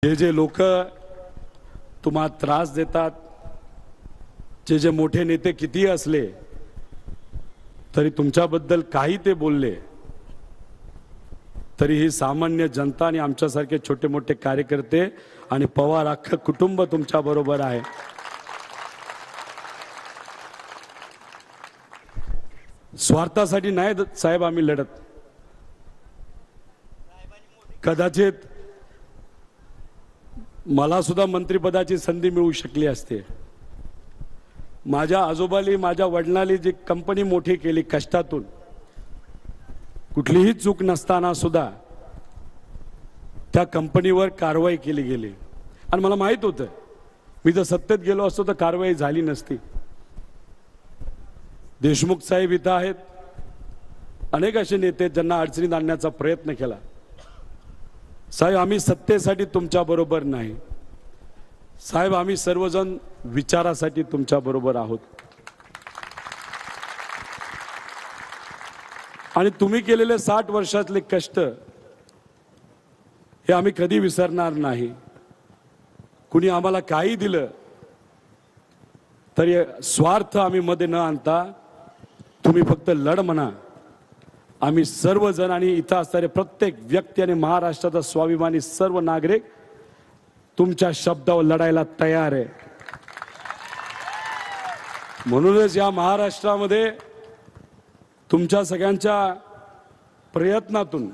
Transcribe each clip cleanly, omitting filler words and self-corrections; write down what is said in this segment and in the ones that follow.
जे लोक तुम्हाला त्रास देतात, जे मोठे नेते किती असले तरी तुमच्याबद्दल काही ते बोलले तरी ही सामान्य जनता आणि आमच्यासारखे छोटे मोठे कार्यकर्ते आणि पवार अख्खं कुटुंब तुमच्या बरोबर आहे। स्वार्थासाठी नाही साहेब आम्ही लढत। कदाचित मला सुद्धा मंत्रिपदाची संधी मिळू शकली असते। माझ्या आजोबाली माझ्या वडिलांनी जी कंपनी मोठी केली कष्टातून, कुठलीही चूक नसताना सुद्धा त्या कंपनीवर कारवाई केली गेली आणि मला माहित होतं मी जर सत्तेत गेलो असतो तर कारवाई झाली नसती। देशमुख साहेब इथं आहेत, अनेक असे नेते ज्यांना अडचणीत आणण्याचा प्रयत्न केला। साहेब आम्ही सत्तेसाठी तुमच्या बरोबर नाही साहेब, आम्ही सर्वजण विचारासाठी तुमच्या बरोबर आहोत आणि तुम्ही केलेले 60 वर्षातले कष्ट हे आम्ही कधी विसरणार नाही। कुणी आम्हाला काही दिलं तरी स्वार्थ आम्ही मध्ये न आणता तुम्ही फक्त लढ म्हणा। आम्ही सर्वजण आणि इथं असणारे प्रत्येक व्यक्ती आणि महाराष्ट्राचा स्वाभिमानी सर्व नागरिक तुमच्या शब्दावर लढायला तयार आहे। म्हणूनच या महाराष्ट्रामध्ये तुमच्या सगळ्यांच्या प्रयत्नातून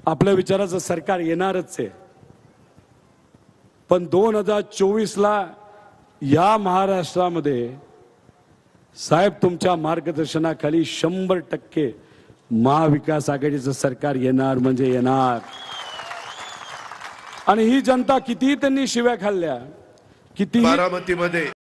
आपल्या विचाराचं सरकार येणारच आहे। पण 2024 ला या महाराष्ट्रामध्ये साहेब तुमच्या मार्गदर्शनाखाली 100% महाविकास आघाडीचं सरकार येणार म्हणजे येणार। आणि ही जनता किती त्यांनी शिव्या खाल्ल्या, किती बारामतीमध्ये